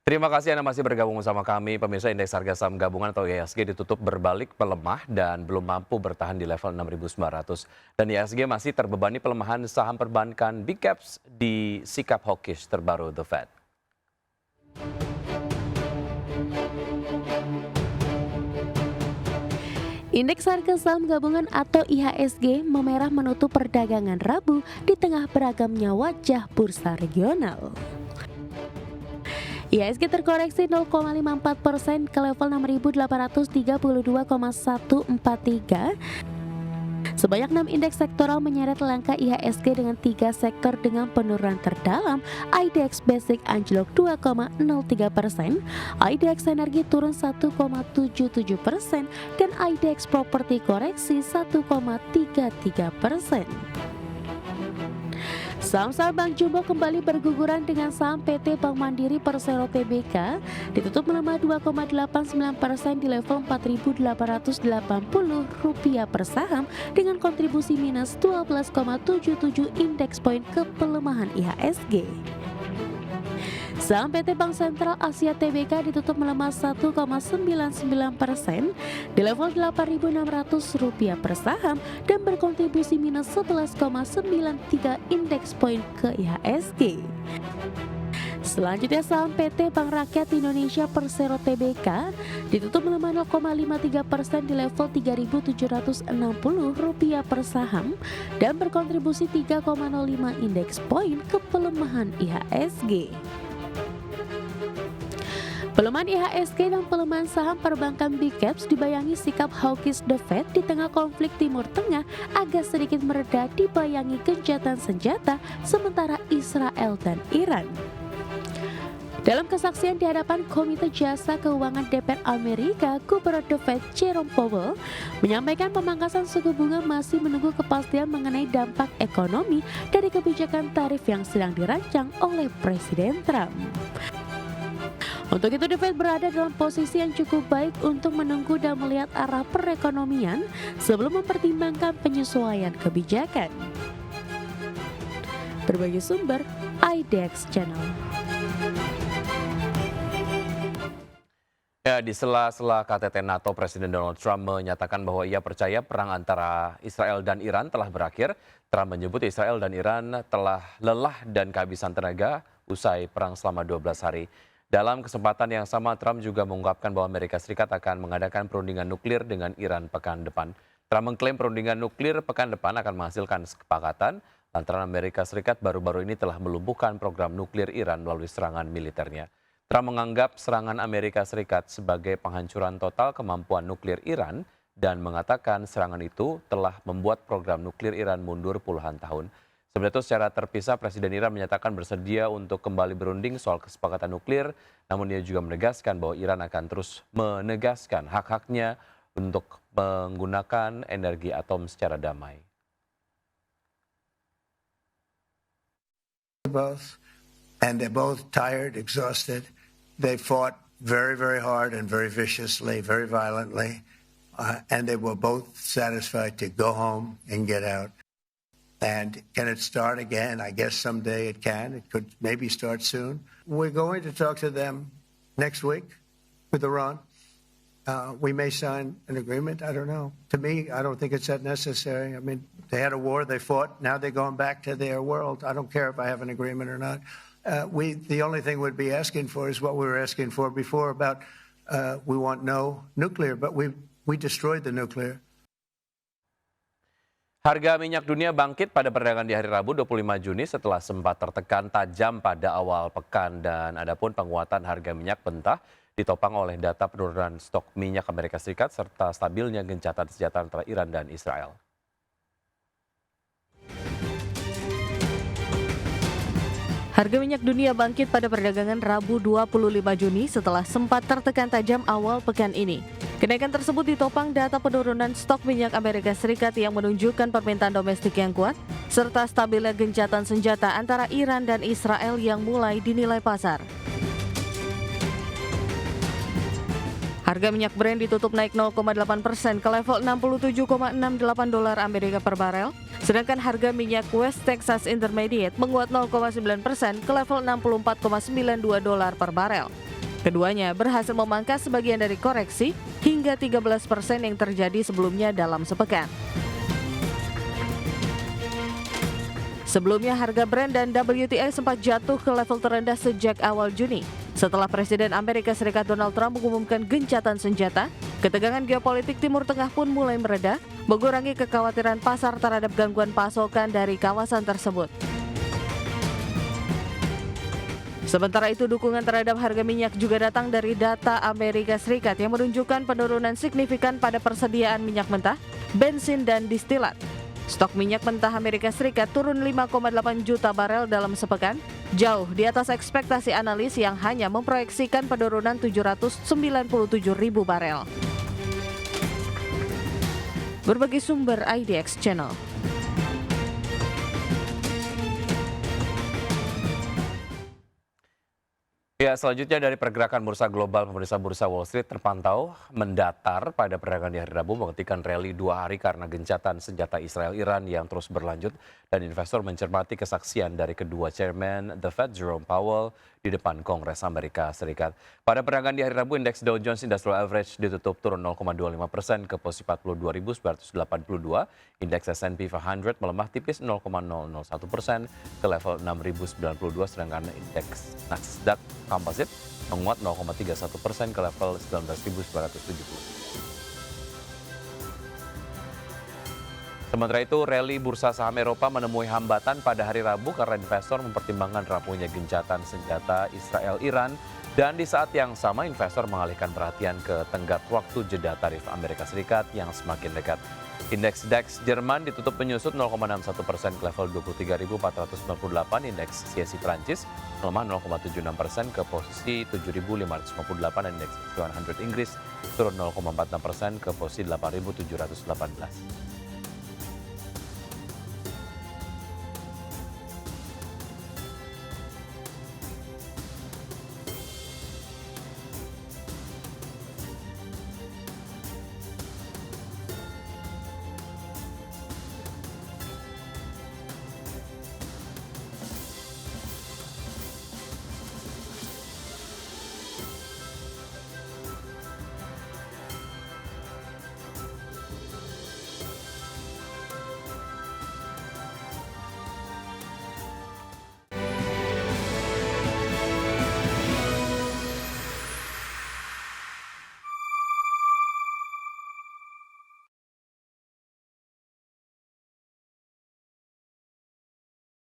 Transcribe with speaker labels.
Speaker 1: Terima kasih Anda masih bergabung bersama kami. Pemirsa, indeks harga saham gabungan atau IHSG ditutup berbalik melemah dan belum mampu bertahan di level 6.900. Dan IHSG masih terbebani pelemahan saham perbankan Big Caps di sikap hawkish terbaru The Fed.
Speaker 2: Indeks harga saham gabungan atau IHSG memerah menutup perdagangan Rabu di tengah beragamnya wajah bursa regional. IHSG terkoreksi 0,54% ke level 6.832,143. Sebanyak 6 indeks sektoral menyeret langkah IHSG dengan 3 sektor dengan penurunan terdalam. IDX Basic anjlok 2,03%, IDX Energi turun 1,77%, dan IDX Properti koreksi 1,33%. Saham-saham Bank Jumbo kembali berguguran dengan saham PT Bank Mandiri Persero Tbk ditutup melemah 2,89% di level Rp4.880 per saham dengan kontribusi minus 12,77 indeks poin ke pelemahan IHSG. Saham PT Bank Sentral Asia Tbk ditutup melemah 1,99% di level Rp8.600 per saham dan berkontribusi minus 11,93 indeks poin ke IHSG. Selanjutnya saham PT Bank Rakyat Indonesia Persero Tbk ditutup melemah 0,53% di level Rp3.760 per saham dan berkontribusi 3,05 indeks poin ke pelemahan IHSG. Pelemahan IHSG dan pelemahan saham perbankan Big Caps dibayangi sikap hawkish The Fed di tengah konflik Timur Tengah agak sedikit mereda dibayangi gencatan senjata sementara Israel dan Iran. Dalam kesaksian di hadapan Komite Jasa Keuangan DPR Amerika, Gubernur The Fed Jerome Powell menyampaikan pemangkasan suku bunga masih menunggu kepastian mengenai dampak ekonomi dari kebijakan tarif yang sedang dirancang oleh Presiden Trump. Untuk itu, The Fed berada dalam posisi yang cukup baik untuk menunggu dan melihat arah perekonomian sebelum mempertimbangkan penyesuaian kebijakan. Berbagai sumber, IDX Channel.
Speaker 1: Ya, di sela-sela KTT NATO, Presiden Donald Trump menyatakan bahwa ia percaya perang antara Israel dan Iran telah berakhir. Trump menyebut Israel dan Iran telah lelah dan kehabisan tenaga usai perang selama 12 hari. Dalam kesempatan yang sama, Trump juga mengungkapkan bahwa Amerika Serikat akan mengadakan perundingan nuklir dengan Iran pekan depan. Trump mengklaim perundingan nuklir pekan depan akan menghasilkan kesepakatan lantaran Amerika Serikat baru-baru ini telah melumpuhkan program nuklir Iran melalui serangan militernya. Trump menganggap serangan Amerika Serikat sebagai penghancuran total kemampuan nuklir Iran dan mengatakan serangan itu telah membuat program nuklir Iran mundur puluhan tahun. Sebenarnya itu secara terpisah, Presiden Iran menyatakan bersedia untuk kembali berunding soal kesepakatan nuklir, namun ia juga menegaskan bahwa Iran akan terus menegaskan hak-haknya untuk menggunakan energi atom secara damai.
Speaker 3: They're both tired, exhausted. They fought very, very hard and very viciously, very violently, and they were both satisfied to go home and get out. And can it start again? I guess someday it can. It could maybe start soon. We're going to talk to them next week with Iran. We may sign an agreement. I don't know. To me, I don't think it's that necessary. I mean, they had a war, they fought. Now they're going back to their world. I don't care if I have an agreement or not. The only thing we'd be asking for is what we were asking for before about we want no nuclear, but we destroyed the nuclear.
Speaker 1: Harga minyak dunia bangkit pada perdagangan di hari Rabu 25 Juni setelah sempat tertekan tajam pada awal pekan dan adapun penguatan harga minyak mentah ditopang oleh data penurunan stok minyak Amerika Serikat serta stabilnya gencatan senjata antara Iran dan Israel.
Speaker 4: Harga minyak dunia bangkit pada perdagangan Rabu 25 Juni setelah sempat tertekan tajam awal pekan ini. Kenaikan tersebut ditopang data penurunan stok minyak Amerika Serikat yang menunjukkan permintaan domestik yang kuat, serta stabilnya gencatan senjata antara Iran dan Israel yang mulai dinilai pasar. Harga minyak Brent ditutup naik 0,8% ke level $67,68 Amerika per barel, sedangkan harga minyak West Texas Intermediate menguat 0,9% ke level $64,92 per barel. Keduanya berhasil memangkas sebagian dari koreksi hingga 13% yang terjadi sebelumnya dalam sepekan. Sebelumnya harga Brent dan WTI sempat jatuh ke level terendah sejak awal Juni. Setelah Presiden Amerika Serikat Donald Trump mengumumkan gencatan senjata, ketegangan geopolitik Timur Tengah pun mulai mereda, mengurangi kekhawatiran pasar terhadap gangguan pasokan dari kawasan tersebut. Sementara itu, dukungan terhadap harga minyak juga datang dari data Amerika Serikat yang menunjukkan penurunan signifikan pada persediaan minyak mentah, bensin, dan distilat. Stok minyak mentah Amerika Serikat turun 5,8 juta barel dalam sepekan, jauh di atas ekspektasi analis yang hanya memproyeksikan penurunan 797 ribu barel. Berbagai sumber IDX Channel.
Speaker 1: Ya, selanjutnya dari pergerakan bursa global, pemirsa bursa Wall Street terpantau mendatar pada perdagangan di hari Rabu menghentikan rally 2 hari karena gencatan senjata Israel-Iran yang terus berlanjut dan investor mencermati kesaksian dari kedua chairman The Fed Jerome Powell di depan Kongres Amerika Serikat. Pada perdagangan di hari Rabu, indeks Dow Jones Industrial Average ditutup turun 0,25% ke posisi 42.982, indeks S&P 500 melemah tipis 0,001% ke level 6.092, sedangkan indeks Nasdaq Composite menguat 0,31% ke level 19.970. Sementara itu, rally bursa saham Eropa menemui hambatan pada hari Rabu karena investor mempertimbangkan rapuhnya gencatan senjata Israel-Iran, dan di saat yang sama investor mengalihkan perhatian ke tenggat waktu jeda tarif Amerika Serikat yang semakin dekat. Indeks DAX Jerman ditutup menyusut 0,61% ke level 23.498, indeks CAC Prancis melemah 0,76% ke posisi 7.558, dan indeks 100 Inggris turun 0,46% ke posisi 8.718.